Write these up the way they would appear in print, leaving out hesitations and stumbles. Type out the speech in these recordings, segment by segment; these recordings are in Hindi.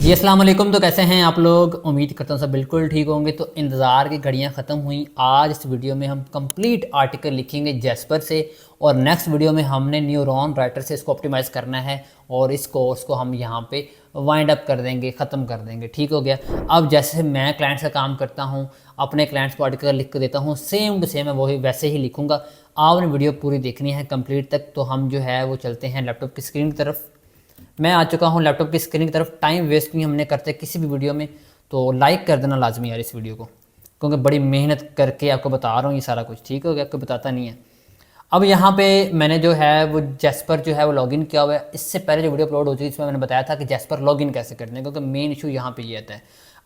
जी अस्सलाम वालेकुम। तो कैसे हैं आप लोग? उम्मीद करता हूँ सब बिल्कुल ठीक होंगे। तो इंतज़ार की घड़ियाँ ख़त्म हुई। आज इस वीडियो में हम कंप्लीट आर्टिकल लिखेंगे जैस्पर से, और नेक्स्ट वीडियो में हमने न्यूरॉन राइटर से इसको ऑप्टिमाइज़ करना है, और इस कोर्स को हम यहाँ पे वाइंड अप कर देंगे, ख़त्म कर देंगे। ठीक हो गया। अब जैसे मैं क्लाइंट्स का काम करता हूँ, अपने क्लाइंट्स को आर्टिकल लिख कर देता हूँ, सेम टू सेम मैं वही वैसे ही लिखूँगा। आपने वीडियो पूरी देखनी है कंप्लीट तक। तो हम जो है वो चलते हैं लैपटॉप की स्क्रीन की तरफ। मैं आ चुका हूँ लैपटॉप की स्क्रीन की तरफ। टाइम वेस्ट नहीं हमने करते किसी भी वीडियो में, तो लाइक कर देना लाजमी यार इस वीडियो को, क्योंकि बड़ी मेहनत करके आपको बता रहा हूँ ये सारा कुछ। ठीक हो गया, आपको बताता नहीं है। अब यहाँ पे मैंने जो है वो जैस्पर जो है वो लॉगिन किया हुआ है। इससे पहले जो वीडियो अपलोड हो चुकी इसमें मैंने बताया था कि जैस्पर लॉगिन कैसे करते हैं, क्योंकि मेन इशू यहाँ पे ये आता है।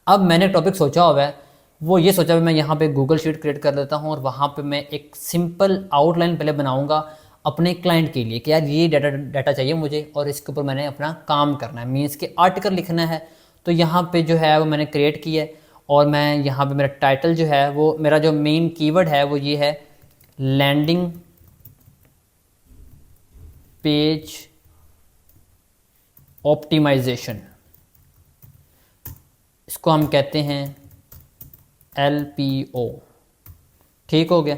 अब मैंने टॉपिक सोचा हुआ है, वो ये सोचा हुआ मैं यहाँ पे गूगल शीट क्रिएट कर देता हूँ, और वहाँ पे मैं एक सिंपल आउटलाइन पहले बनाऊँगा अपने क्लाइंट के लिए कि यार ये डाटा चाहिए मुझे, और इसके ऊपर मैंने अपना काम करना है, मीन्स के आर्टिकल लिखना है। तो यहाँ पे जो है वो मैंने क्रिएट किया है, और मैं यहाँ पे मेरा टाइटल जो है वो मेरा जो मेन कीवर्ड है वो ये है, लैंडिंग पेज ऑप्टिमाइजेशन। इसको हम कहते हैं LPO। ठीक हो गया।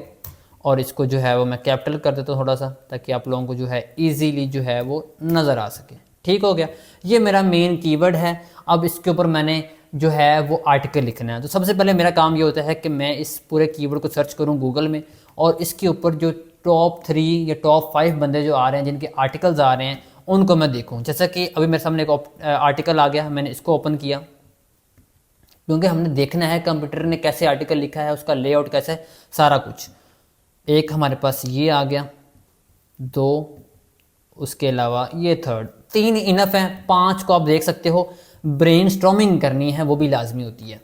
और इसको जो है वो मैं कैपिटल कर देता हूँ थोड़ा सा, ताकि आप लोगों को जो है इजीली जो है वो नज़र आ सके। ठीक हो गया। ये मेरा मेन कीवर्ड है। अब इसके ऊपर मैंने जो है वो आर्टिकल लिखना है। तो सबसे पहले मेरा काम ये होता है कि मैं इस पूरे कीवर्ड को सर्च करूँ गूगल में, और इसके ऊपर जो टॉप 3 या टॉप 5 बंदे जो आ रहे हैं, जिनके आर्टिकल्स आ रहे हैं, उनको मैं देखूँ। जैसा कि अभी मेरे सामने एक आर्टिकल आ गया, मैंने इसको ओपन किया, क्योंकि हमने देखना है कंप्यूटर ने कैसे आर्टिकल लिखा है, उसका लेआउट कैसा है, सारा कुछ। एक हमारे पास ये आ गया, 2, उसके अलावा ये थर्ड, 3 इनफ है। 5 को आप देख सकते हो। ब्रेनस्टॉर्मिंग करनी है वो भी लाजमी होती है,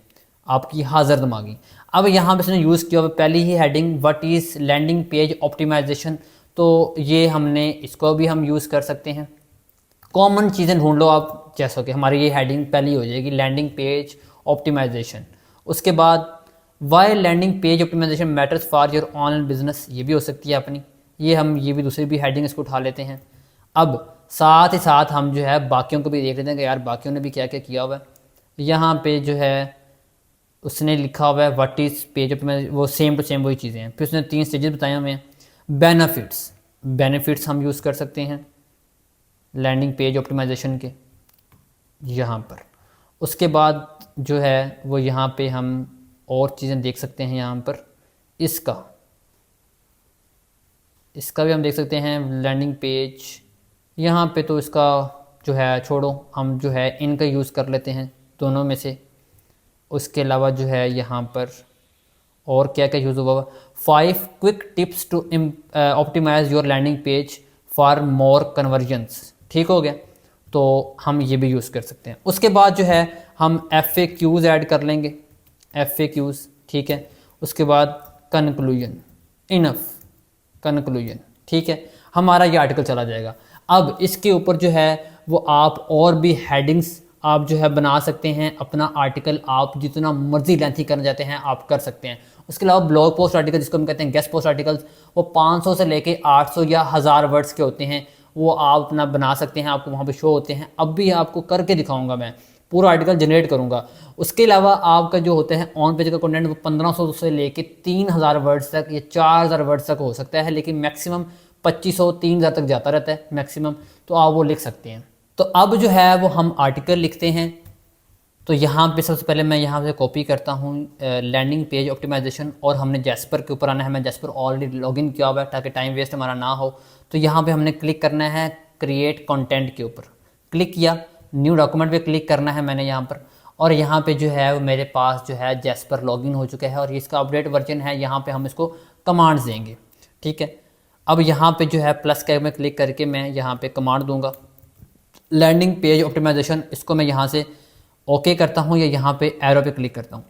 आपकी हाजिर दिमागी। अब यहाँ पे इसने यूज़ किया हुआ पहली ही heading, what is landing page optimisation. तो ये हमने इसको भी हम यूज़ कर सकते हैं। कॉमन चीज़ें ढूंढ लो आप, जैसा कि हमारी ये हेडिंग पहली हो जाएगी, लैंडिंग पेज ऑप्टिमाइजेशन। उसके बाद why landing page optimization matters for your online business, ये भी हो सकती है अपनी। ये भी दूसरी भी हेडिंग इसको उठा लेते हैं। अब साथ ही साथ हम जो है बाकियों को भी देख लेते हैं कि यार बाकियों ने भी क्या क्या किया हुआ है। यहाँ पे जो है उसने लिखा हुआ है व्हाट इज़ पेज ऑप्टिमाइजेशन, वो सेम टू सेम वही चीज़ें हैं। फिर उसने 3 स्टेजेस बताए हुए हैं। बेनिफिट्स हम यूज़ कर सकते हैं लैंडिंग पेज ऑप्टिमाइजेशन के यहाँ पर। उसके बाद जो है वो यहाँ पे हम और चीज़ें देख सकते हैं। यहाँ पर इसका भी हम देख सकते हैं लैंडिंग पेज। यहाँ पे तो इसका जो है छोड़ो, हम जो है इनका यूज़ कर लेते हैं दोनों में से। उसके अलावा जो है यहाँ पर और क्या क्या यूज़ हुआ, 5 quick tips to optimize your landing page for more conversions. ठीक हो गया। तो हम ये भी यूज़ कर सकते हैं। उसके बाद जो है हम FAQs ऐड कर लेंगे, FAQs। ठीक है। उसके बाद कंक्लूजन, इनफ कंक्लूजन। ठीक है, हमारा ये आर्टिकल चला जाएगा। अब इसके ऊपर जो है वो आप और भी हेडिंग्स आप जो है बना सकते हैं। अपना आर्टिकल आप जितना मर्जी लेंथी करना चाहते हैं आप कर सकते हैं। उसके अलावा ब्लॉग पोस्ट आर्टिकल, जिसको हम कहते हैं गेस्ट पोस्ट आर्टिकल्स, वो 500 से लेके 800 या 1000 वर्ड्स के होते हैं। वो आप अपना बना सकते हैं, आपको वहाँ पे शो होते हैं। अब भी आपको करके दिखाऊंगा, मैं पूरा आर्टिकल जनरेट करूँगा। उसके अलावा आपका जो होता है ऑन पेज का कंटेंट, वो 1500 से लेके 3000 वर्ड्स तक या 4000 वर्ड्स तक हो सकता है, लेकिन मैक्सिमम 2500 3000 तक जाता रहता है मैक्सिमम। तो आप वो लिख सकते हैं। तो अब जो है वो हम आर्टिकल लिखते हैं। तो यहाँ पे सबसे पहले मैं यहाँ से कॉपी करता हूँ लैंडिंग पेज ऑप्टिमाइजेशन, और हमने जैस्पर के ऊपर आना है। मैं जैस्पर ऑलरेडी लॉगिन किया हुआ है ताकि टाइम वेस्ट हमारा ना हो। तो यहाँ पे हमने क्लिक करना है क्रिएट कंटेंट के ऊपर, क्लिक किया, न्यू डॉक्यूमेंट पे क्लिक करना है मैंने यहाँ पर। और यहाँ पे जो है वो मेरे पास जो है जैस्पर लॉगिन हो चुका है, और इसका अपडेट वर्जन है। यहाँ पे हम इसको कमांड्स देंगे। ठीक है। अब यहाँ पे जो है प्लस के में क्लिक करके मैं यहाँ पे कमांड दूंगा लैंडिंग पेज ऑप्टिमाइजेशन। इसको मैं यहाँ से ओके करता हूँ, या यहाँ पे एरो पे क्लिक करता हूँ।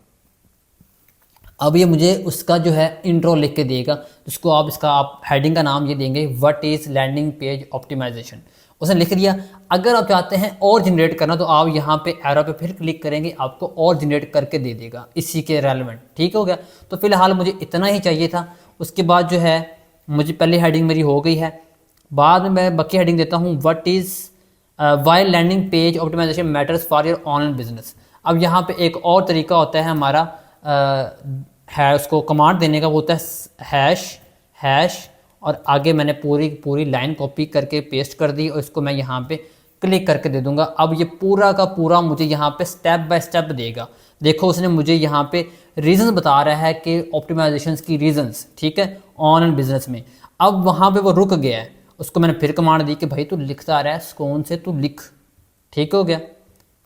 अब ये मुझे उसका जो है इंट्रो लिख के देगा, जिसको आप हेडिंग का नाम ये देंगे, what is landing page optimization. उसने लिख दिया। अगर आप चाहते हैं और जनरेट करना, तो आप यहाँ पे एरो पे फिर क्लिक करेंगे, आपको और जनरेट करके दे देगा इसी के रेलेवेंट। ठीक हो गया। तो फिलहाल मुझे इतना ही चाहिए था। उसके बाद जो है मुझे पहली हेडिंग मेरी हो गई है। बाद में मैं बाकी हेडिंग देता हूँ, what is while landing page optimization matters for your online business. अब यहाँ पे एक और तरीका होता है हमारा है उसको कमांड देने का, वो होता है हैश और आगे मैंने पूरी लाइन कॉपी करके पेस्ट कर दी और इसको मैं यहाँ पे क्लिक करके दे दूंगा। अब ये पूरा का पूरा मुझे यहाँ पे स्टेप बाय स्टेप देगा। देखो उसने मुझे यहाँ पे रीजंस बता रहा है कि ऑप्टिमाइजेशंस की रीजंस, ठीक है, ऑनलाइन बिजनेस में। अब वहाँ पे वो रुक गया है, उसको मैंने फिर कमांड दी कि भाई तू लिखता रहा है कौन से, तू लिख, ठीक हो गया।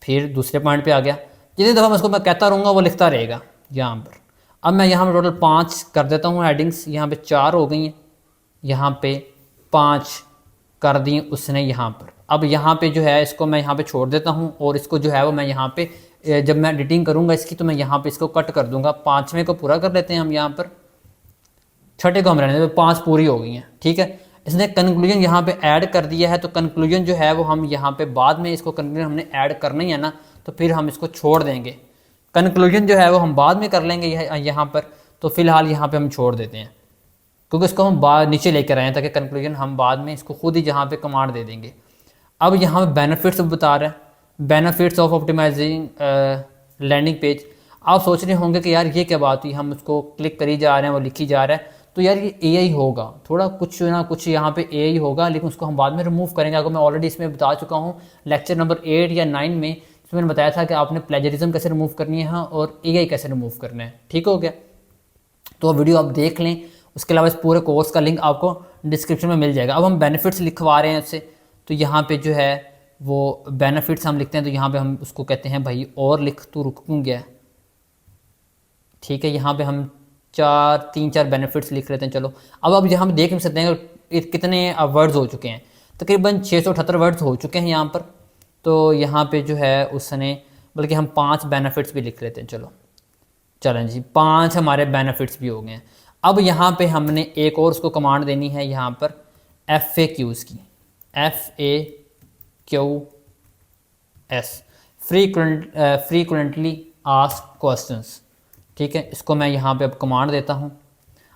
फिर दूसरे पॉइंट पे आ गया, जितनी दफ़ा मैं उसको मैं कहता रहूँगा वो लिखता रहेगा यहाँ पर। अब मैं यहाँ पर टोटल 5 कर देता हूँ हेडिंग्स, यहाँ पे 4 हो गई हैं, यहाँ पे 5 कर दी उसने यहाँ पर। अब यहाँ पे जो है इसको मैं यहाँ पे छोड़ देता हूँ और इसको जो है वो मैं यहाँ पे जब मैं एडिटिंग करूँगा इसकी तो मैं यहाँ पे इसको कट कर दूँगा। 5वें को पूरा कर लेते हैं हम यहाँ पर, 6ठे को हम रहने देते, 5 पूरी हो गई हैं, ठीक है। इसने कंक्लूजन यहाँ पे ऐड कर दिया है, तो कंक्लूजन जो है वो हम यहाँ पे बाद में इसको कंक्लूजन हमने ऐड करना ही है ना, तो फिर हम इसको छोड़ देंगे। कंक्लूजन जो है वो हम बाद में कर लेंगे यहाँ पर, तो फिलहाल यहाँ पे हम छोड़ देते हैं क्योंकि इसको हम नीचे लेकर आए हैं ताकि कंक्लूजन हम बाद में इसको खुद ही जहाँ पे कमांड दे देंगे। अब यहाँ पे बेनिफिट्स बता रहा है, benefits of optimizing landing page. आप सोच रहे होंगे कि यार ये क्या बात हुई, हम उसको क्लिक करी जा रहे हैं, वो लिखी जा रहा है, तो यार ये AI होगा, थोड़ा कुछ ना कुछ यहाँ पे AI होगा, लेकिन उसको हम बाद में रिमूव करेंगे। आपको मैं ऑलरेडी इसमें बता चुका हूँ लेक्चर नंबर 8 या 9 में, इसमें मैंने बताया था कि आपने प्लेजरिज्म कैसे रिमूव करनी है और AI कैसे रिमूव करना है, ठीक हो गया। तो वीडियो आप देख लें, उसके अलावा इस पूरे कोर्स का लिंक आपको डिस्क्रिप्शन में मिल जाएगा। अब हम बेनिफिट्स लिखवा रहे हैं उससे, तो यहाँ पे जो है वो बेनिफिट्स हम लिखते हैं, तो यहाँ पे हम उसको कहते हैं भाई और लिख, तू रुक क्यों गया, ठीक है। यहाँ पे हम 3-4 बेनिफिट्स लिख लेते हैं। चलो अब यहाँ हम देख सकते हैं कितने वर्ड्स हो चुके हैं, तकरीबन 678 वर्ड्स हो चुके हैं यहाँ पर। तो यहाँ पे जो है उसने, बल्कि हम 5 बेनिफिट्स भी लिख लेते हैं। चलें जी, 5 हमारे बेनिफिट्स भी हो गए हैं। अब यहाँ पे हमने एक और उसको कमांड देनी है यहाँ पर FAQs की, FAQs, फ्रीक्वेंटली आस्क्ड क्वेश्चंस, ठीक है। इसको मैं यहाँ पे अब कमांड देता हूँ।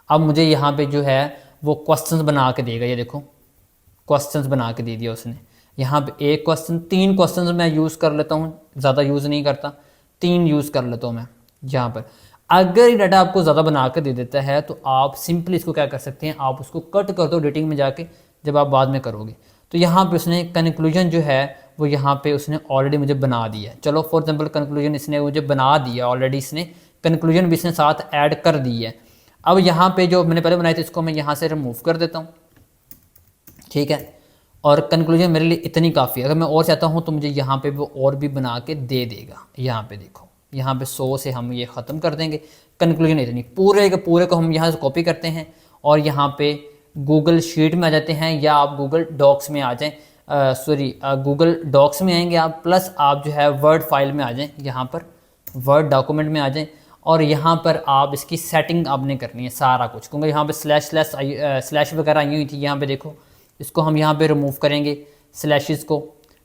अब मुझे यहाँ पे जो है वो क्वेश्चंस बना के देगा, ये देखो क्वेश्चंस बना के दे दिया उसने। यहाँ पे एक क्वेश्चन, 3 क्वेश्चंस मैं यूज़ कर लेता हूँ, ज़्यादा यूज़ नहीं करता, 3 यूज़ कर लेता हूँ मैं यहाँ पर। अगर ये डाटा आपको ज़्यादा बना के दे देता है तो आप सिंपली इसको क्या कर सकते हैं, आप उसको कट कर दो एडिटिंग में जाके, जब आप बाद में करोगे। तो यहाँ पे उसने कंक्लूजन जो है वो यहाँ पे उसने ऑलरेडी मुझे बना दिया है। चलो फॉर एग्जांपल कंक्लूजन इसने मुझे बना दिया ऑलरेडी, इसने कंक्लूजन भी इसने साथ ऐड कर दी है। अब यहाँ पे जो मैंने पहले बनाई थी इसको मैं यहाँ से रिमूव कर देता हूँ, ठीक है। और कंक्लूजन मेरे लिए इतनी काफ़ी है। अगर मैं और चाहता हूँ तो मुझे यहाँ पे वो और भी बना के दे देगा। यहाँ पे देखो, यहाँ पे 100 से हम ये ख़त्म कर देंगे। कंक्लूजन इतनी, पूरे के पूरे को हम यहाँ से कॉपी करते हैं और यहाँ पे गूगल शीट में आ जाते हैं, या आप गूगल डॉक्स में आ जाएं, गूगल डॉक्स में आएंगे आप, प्लस आप जो है वर्ड फाइल में आ जाएं, यहाँ पर वर्ड डॉक्यूमेंट में आ जाएं और यहाँ पर आप इसकी सेटिंग आपने करनी है सारा कुछ, क्योंकि यहाँ पे स्लैश वगैरह आई हुई थी। यहाँ पे देखो, इसको हम यहाँ पे रिमूव करेंगे स्लैशेस को,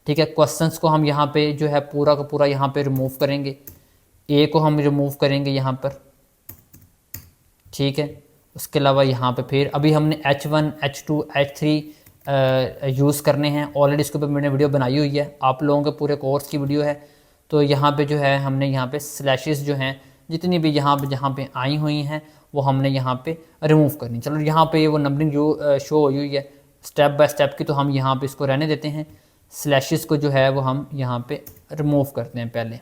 ठीक है। क्वेश्चंस को हम यहाँ पे जो है पूरा का पूरा यहाँ पे रिमूव करेंगे, ए को हम रिमूव करेंगे यहाँ पर, ठीक है। उसके अलावा यहाँ पे फिर अभी हमने H1, H2, H3 यूज़ करने हैं। ऑलरेडी इसके ऊपर मैंने वीडियो बनाई हुई है, आप लोगों के पूरे कोर्स की वीडियो है। तो यहाँ पे जो है हमने यहाँ पे स्लैशेस जो हैं जितनी भी यहाँ पे आई हुई हैं वो हमने यहाँ पे रिमूव करनी। चलो यहाँ पे वो नंबरिंग जो शो हुई है स्टेप बाय स्टेप की, तो हम यहाँ पे इसको रहने देते हैं। स्लैशेस को जो है वो हम यहाँ पे रिमूव करते हैं। पहले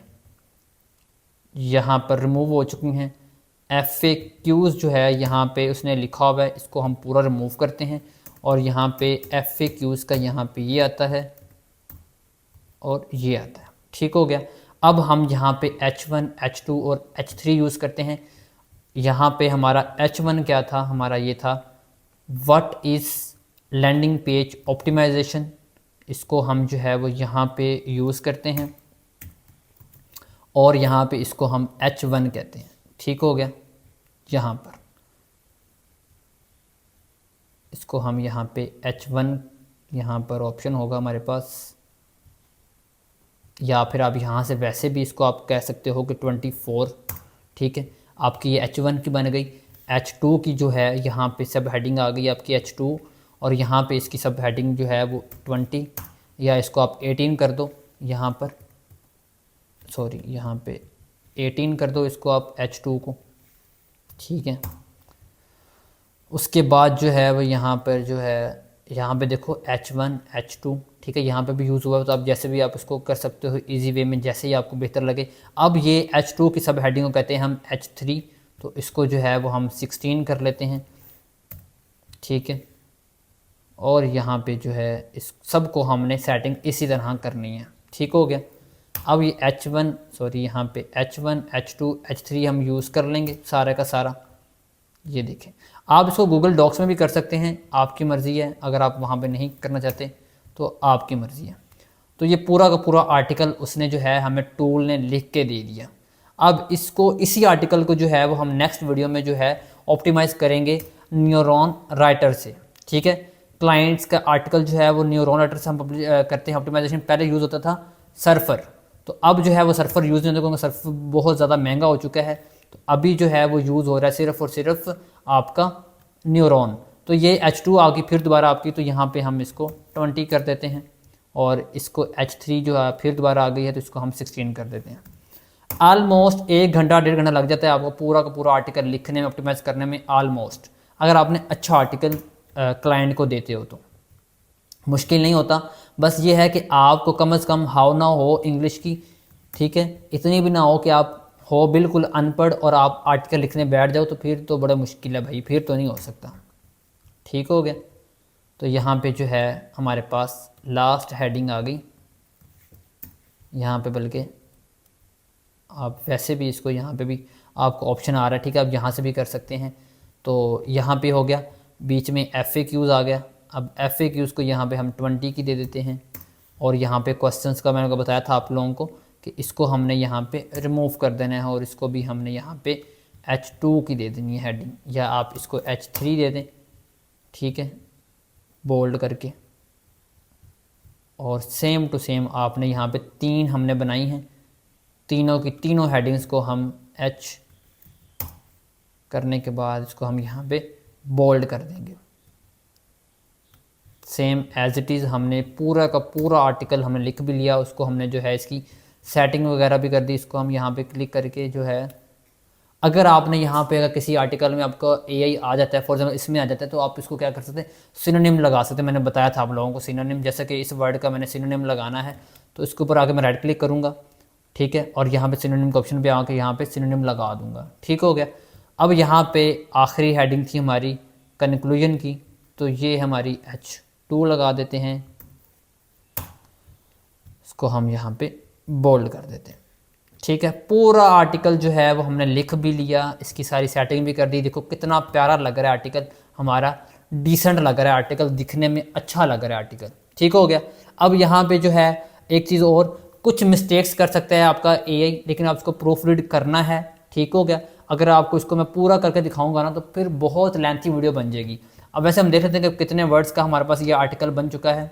यहाँ पर रिमूव हो चुकी हैं। FAQs जो है यहाँ पे उसने लिखा हुआ है, इसको हम पूरा रिमूव करते हैं और यहाँ पे FAQs का यहाँ पे ये आता है और ये आता है, ठीक हो गया। अब हम यहाँ पे H1, H2 और H3 यूज़ करते हैं। यहाँ पे हमारा H1 क्या था, हमारा ये था what is landing page optimization. इसको हम जो है वो यहाँ पे यूज़ करते हैं और यहाँ पे इसको हम H1 कहते हैं, ठीक हो गया। यहाँ पर इसको हम यहाँ पे H1, यहाँ पर ऑप्शन होगा हमारे पास, या फिर आप यहाँ से वैसे भी इसको आप कह सकते हो कि 24, ठीक है। आपकी ये H1 की बन गई। H2 की जो है यहाँ पे सब हेडिंग आ गई आपकी H2 और यहाँ पे इसकी सब हेडिंग जो है वो 20, या इसको आप 18 कर दो यहाँ पर, सॉरी यहाँ पे 18 कर दो इसको आप H2 को, ठीक है। उसके बाद जो है वो यहाँ पर जो है, यहाँ पे देखो H1 H2, ठीक है, यहाँ पे भी यूज़ हुआ है, तो आप जैसे भी आप इसको कर सकते हो इजी वे में, जैसे ही आपको बेहतर लगे। अब ये H2 की सब हेडिंग को कहते हैं हम H3, तो इसको जो है वो हम 16 कर लेते हैं, ठीक है। और यहाँ पे जो है इस सब को हमने सेटिंग इसी तरह करनी है, ठीक हो गया। अब ये H1 सॉरी यहाँ पे H1 H2 H3 हम यूज़ कर लेंगे सारा का सारा। ये देखें, आप इसको गूगल डॉक्स में भी कर सकते हैं, आपकी मर्ज़ी है, अगर आप वहाँ पे नहीं करना चाहते तो आपकी मर्ज़ी है। तो ये पूरा का पूरा आर्टिकल उसने जो है हमें टूल ने लिख के दे दिया। अब इसको इसी आर्टिकल को जो है वो हम नेक्स्ट वीडियो में जो है ऑप्टिमाइज़ करेंगे न्यूरॉन राइटर से, ठीक है। क्लाइंट्स का आर्टिकल जो है वो न्यूरॉन राइटर से हम करते हैं ऑप्टिमाइजेशन। पहले यूज़ होता था सर्फर, तो अब जो है वो सर्फर यूज़ नहीं होता क्योंकि सर्फर बहुत ज़्यादा महंगा हो चुका है। तो अभी जो है वो यूज़ हो रहा है सिर्फ और सिर्फ आपका न्यूरॉन। तो ये H2 आ गई फिर दोबारा आपकी, तो यहाँ पे हम इसको 20 कर देते हैं, और इसको H3 जो है फिर दोबारा आ गई है तो इसको हम 16 कर देते हैं। ऑलमोस्ट 1 घंटा 1.5 घंटा लग जाता है आपको पूरा का पूरा आर्टिकल लिखने में, ऑप्टिमाइज़ करने में ऑलमोस्ट, अगर आपने अच्छा आर्टिकल क्लाइंट को देते हो तो। मुश्किल नहीं होता, बस ये है कि आपको कम से कम हाउ ना हो इंग्लिश की, ठीक है, इतनी भी ना हो कि आप हो बिल्कुल अनपढ़ और आप आर्टिकल लिखने बैठ जाओ, तो फिर तो बड़ा मुश्किल है भाई, फिर तो नहीं हो सकता, ठीक हो गया। तो यहाँ पे जो है हमारे पास लास्ट हेडिंग आ गई यहाँ पे, बल्कि आप वैसे भी इसको यहाँ पे भी आपको ऑप्शन आ रहा है, ठीक है, आप यहाँ से भी कर सकते हैं। तो यहाँ पे हो गया, बीच में FAQs आ गया। अब FAQs को यहाँ पे हम 20 की दे देते हैं, और यहाँ पे क्वेश्चंस का मैंने बताया था आप लोगों को कि इसको हमने यहाँ पे रिमूव कर देना है, और इसको भी हमने यहाँ पे H2 की दे देनी है हेडिंग, या आप इसको H3 दे दें, ठीक है, बोल्ड करके। और सेम टू सेम आपने यहाँ पे 3 हमने बनाई हैं, तीनों की तीनों हेडिंग्स को हम H करने के बाद इसको हम यहाँ पे बोल्ड कर देंगे। सेम एज इट इज़ हमने पूरा का पूरा आर्टिकल हमने लिख भी लिया, उसको हमने जो है इसकी सेटिंग वगैरह भी कर दी। इसको हम यहाँ पे क्लिक करके जो है, अगर आपने यहाँ पे अगर किसी आर्टिकल में आपका AI आ जाता है, फॉर एग्जाम्पल इसमें आ जाता है, तो आप इसको क्या कर सकते हैं, सिनोनिम लगा सकते हैं। मैंने बताया था आप लोगों को सिनोनिम, जैसे कि इस वर्ड का मैंने सिनोनिम लगाना है, तो इसके ऊपर आके मैं राइट क्लिक करूँगा, ठीक है, और यहाँ पे सिनोनिम के ऑप्शन पे आके यहाँ पे सिनोनिम लगा दूंगा, ठीक हो गया। अब यहाँ पे आखिरी हेडिंग थी हमारी कंक्लूजन की, तो ये हमारी H2 लगा देते हैं, इसको हम यहाँ पे बोल्ड कर देते हैं, ठीक है। पूरा आर्टिकल जो है वो हमने लिख भी लिया, इसकी सारी सेटिंग भी कर दी। देखो कितना प्यारा लग रहा है आर्टिकल हमारा, डिसेंट लग रहा है आर्टिकल, दिखने में अच्छा लग रहा है आर्टिकल, ठीक हो गया। अब यहाँ पे जो है एक चीज़ और, कुछ मिस्टेक्स कर सकता है आपका AI, लेकिन आप उसको प्रूफ रीड करना है, ठीक हो गया। अगर आपको इसको मैं पूरा करके दिखाऊंगा ना, तो फिर बहुत लेंथी वीडियो बन जाएगी। अब वैसे हम देख लेते हैं कि कितने वर्ड्स का हमारे पास ये आर्टिकल बन चुका है।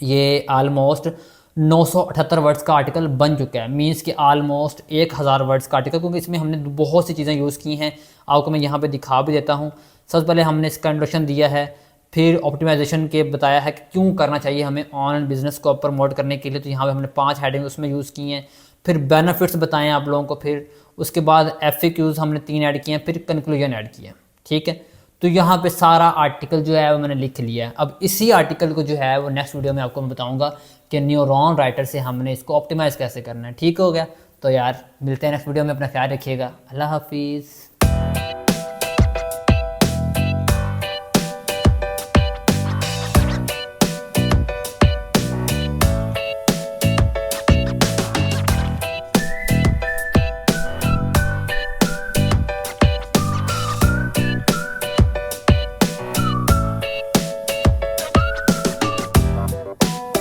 ये ऑलमोस्ट 978 वर्ड्स का आर्टिकल बन चुका है, मीन्स कि ऑलमोस्ट 1000 वर्ड्स का आर्टिकल, क्योंकि इसमें हमने बहुत सी चीज़ें यूज़ की हैं। आपको मैं यहाँ पे दिखा भी देता हूँ। सबसे पहले हमने इसका इंट्रोडक्शन दिया है, फिर ऑप्टिमाइजेशन के बताया है कि क्यों करना चाहिए हमें ऑनलाइन बिजनेस को प्रमोट करने के लिए, तो यहाँ पे हमने 5 हेडिंग उसमें यूज़ की हैं। फिर बेनिफिट्स बताएं आप लोगों को, फिर उसके बाद FAQs हमने 3 ऐड किए हैं, फिर कंक्लूजन ऐड किया, ठीक है। तो यहाँ पे सारा आर्टिकल जो है वो मैंने लिख लिया है। अब इसी आर्टिकल को जो है वो नेक्स्ट वीडियो में आपको मैं बताऊंगा कि न्यूरॉन राइटर से हमने इसको ऑप्टिमाइज़ कैसे करना है, ठीक हो गया। तो यार मिलते हैं नेक्स्ट वीडियो में, अपना ख्याल रखिएगा, अल्लाह हाफिज़।